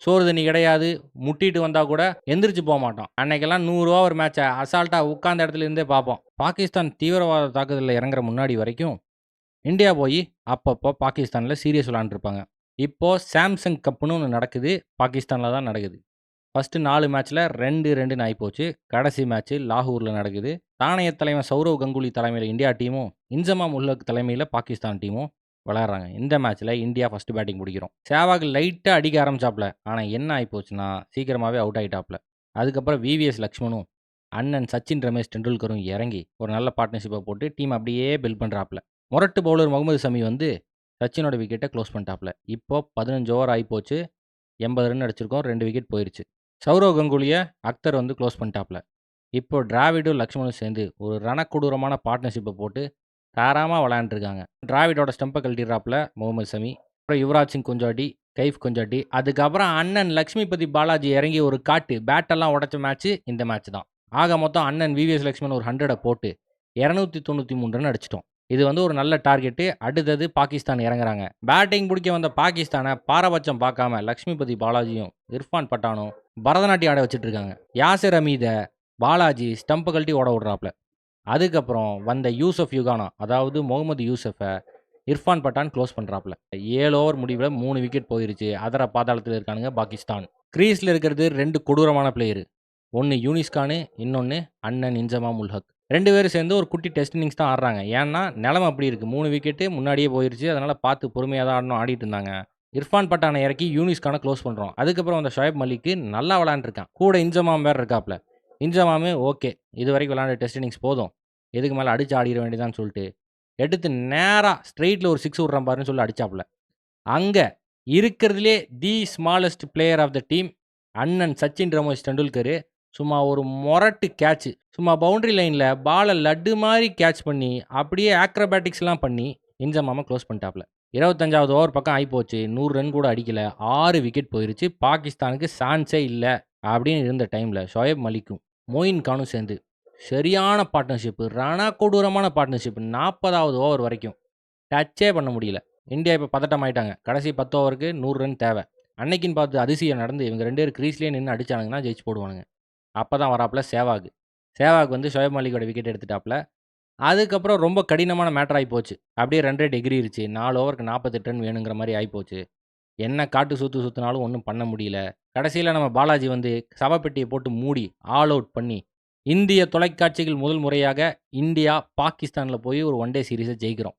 சோறு தண்ணி கிடையாது. முட்டிட்டு வந்தா கூட எந்திரிச்சு போமாட்டோம். அன்னைக்கெல்லாம் 100 ஓவர் மேட்ச அசால்ட்டா உட்கார்ந்த இடத்துல இருந்தே பார்ப்போம். பாகிஸ்தான் தீவிரவாத தாக்குதல்ல இறங்குற முன்னாடி வரைக்கும், இந்தியா போயி அப்பப்போ பாகிஸ்தான்ல சீரியஸ் விளையாண்டுருப்பாங்க. இப்போ சாம்சங் கப்னு ஒண்ணு நடக்குது. பாகிஸ்தான்ல தான் நடக்குது. ஃபர்ஸ்ட்டு 4 மேட்ச்ல 2, 2ன்னு ஆயிப்போச்சு. கடைசி மேட்ச் லாகூர்ல நடக்குது. ஆணைய தலைவன் சௌரவ் கங்குலி தலைமையில இந்தியா டீமும், இன்சமாம் உல் ஹக் தலைமையில பாகிஸ்தான் டீமும் விளையாடுறாங்க. இந்த மேட்ச்ல இந்தியா ஃபர்ஸ்ட் பேட்டிங் பிடிக்கிறோம். சேவாக் லைட்டா அடிக்க ஆரம்பிச்சாப்ல. ஆனா என்ன ஆயிப்போச்சுன்னா, சீக்கிரமாவே அவுட் ஆயிட்டாப்ல. அதுக்கப்புறம் விவிஎஸ் லக்ஷ்மணும், அண்ணன் சச்சின் ரமேஷ் டெண்டுல்கரும் இறங்கி ஒரு நல்ல பார்ட்னர்ஷிப்ப போட்டு டீம் அப்படியே பில்ட் பண்றாப்ல. மொரட்டு பவுலர் முகமது ஷமி வந்து சச்சினோட விக்கெட்ட குளோஸ் பண்ணிட்டாப்ல. இப்போ 15 ஓவர் ஆயிப்போச்சு. 80 ரன் அடிச்சிருக்கோம். 2 விக்கெட் போயிருச்சு. சௌரவ் கங்குலிய அக்தர் வந்து குளோஸ் பண்ணிட்டாப்ல. இப்போ டிராவிடும், லக்ஷ்மணும் சேர்ந்து ஒரு ரணக்கொடூரமான பார்ட்னர்ஷிப்ப போட்டு தாராளமா விளையாண்டுருக்காங்க. டிராவிடோட ஸ்டம்ப கழட்டிறாப்ல முகமது ஷமி. அப்புறம் யுவராஜ் சிங் கொஞ்சம் அடி, கைஃப் கொஞ்சம் அடி. அதுக்கப்புறம் அண்ணன் லட்சுமிபதி பாலாஜி இறங்கி ஒரு காட்டு பேட்டெல்லாம் உடைச்ச மேட்ச் இந்த மேட்ச் தான். ஆக மொத்தம் அண்ணன் விவிஎஸ் லக்ஷ்மன் ஒரு 100 போட்டு 293 ரன் அடிச்சிட்டோம். இது வந்து ஒரு நல்ல டார்கெட்டு. அடுத்தது பாகிஸ்தான் இறங்குறாங்க. பேட்டிங் பிடிக்க வந்த பாகிஸ்தான பாரபட்சம் பார்க்காம லட்சுமிபதி பாலாஜியும், இர்ஃபான் பட்டானும் பரதநாட்டியம் ஆட வச்சுட்டு இருக்காங்க. யாசிர் அமீத பாலாஜி ஸ்டம்ப கழட்டி ஓட விடுறாப்ல. அதுக்கப்புறம் வந்த யூசப் யுகானா, அதாவது முகமது யூசஃப இர்ஃபான் பட்டான் க்ளோஸ் பண்றாப்ல. 7 ஓவர் முடிவுல 3 விக்கெட் போயிருச்சு. அதர பாதாளத்துல இருக்கானுங்க பாகிஸ்தான். கிரீஸ்ல இருக்கிறது 2 கொடூரமான பிளேயரு. ஒண்ணு யூனிஸ் கானு, இன்னொன்னு அண்ணன் இன்சமாம் உல் ஹக். 2 பேரும் சேர்ந்து ஒரு குட்டி டெஸ்ட் இன்னிங்ஸ் தான் ஆடுறாங்க. ஏன்னா, நிலைமை அப்படி இருக்கு. 3 விக்கெட்டு முன்னாடியே போயிருச்சு. அதனால பார்த்து பொறுமையா தான் ஆடணும் ஆடிட்டு இருந்தாங்க. இர்ஃபான் பட்டானை இறக்கி யூனிஸ் கான க்ளோஸ் பண்றோம். அதுக்கப்புறம் வந்த ஷோயப் மல்லிக் நல்லா விளையாண்டுருக்கான். கூட இன்சமாம் வேற இருக்காப்ல. இன்சமாமு ஓகே. இதுவரைக்கும் விளையாண்ட டெஸ்ட் இன்னிங்ஸ் போதும். இதுக்கு மேல அடிச்சு ஆடிற வேண்டியதான்னு சொல்லிட்டு, எடுத்து நேரா ஸ்ட்ரெயிட்ல ஒரு 6 விடுறான் பாருன்னு சொல்லி அடிச்சாப்ல. அங்க இருக்கிறதுலே the smallest player of the team அண்ணன் சச்சின் ரமேஷ் டெண்டுல்கர் சும்மா ஒரு மொரட்டு கேட்ச். சும்மா பவுண்டரி லைன்ல பால லட்டு மாதிரி கேட்ச் பண்ணி அப்படியே ஆக்ரோபாட்டிக்ஸ்லாம் பண்ணி இன்சமாம க்ளோஸ் பண்ணிட்டாப்ல. 25வது ஓவர் பக்கம் ஆயிப்போச்சு. 100 ரன் கூட அடிக்கல. 6 விக்கெட் போயிருச்சு. பாகிஸ்தானுக்கு சான்ஸே இல்ல அப்படின்னு இருந்த டைம்ல ஷோயப் மலிக்கும், மொயின் கானும் சேர்ந்து சரியான பார்ட்னர்ஷிப், ரணகொடூரமான பார்ட்னர்ஷிப். 40வது ஓவர் வரைக்கும் டச்சே பண்ண முடியல. இந்தியா இப்போ பதட்டம் ஆயிட்டாங்க. கடைசி 10 ஓவருக்கு 100 ரன் தேவை. அன்னைக்குன்னு பார்த்து அதிசயம் நடந்து இவங்க 2 பேரும் கிரீஸ்லேயே நின்று அடிச்சானுங்கன்னா ஜெயிச்சு போடுவானுங்க. அப்போ தான் வராப்புல சேவாக். சேவாக் வந்து ஷோயப் மல்லிக்கோட விக்கெட் எடுத்துட்டாப்ல. அதுக்கப்புறம் ரொம்ப கடினமான மேட்டர் ஆகி போச்சு. அப்படியே ரன் ரேட் எகிரிருச்சு. 4 ஓவருக்கு 48 ரன் வேணுங்கிற மாதிரி ஆயிப்போச்சு. என்ன காட்டு சுத்துனாலும் ஒன்றும் பண்ண முடியல. கடைசியில் நம்ம பாலாஜி வந்து சவப்பெட்டியை போட்டு மூடி ஆல் அவுட் பண்ணி இந்திய தொலைக்காட்சிகள் முதல் முறையாக இந்தியா பாகிஸ்தானில் போய் ஒரு ஒன் டே சீரீஸை ஜெயிக்கிறோம்.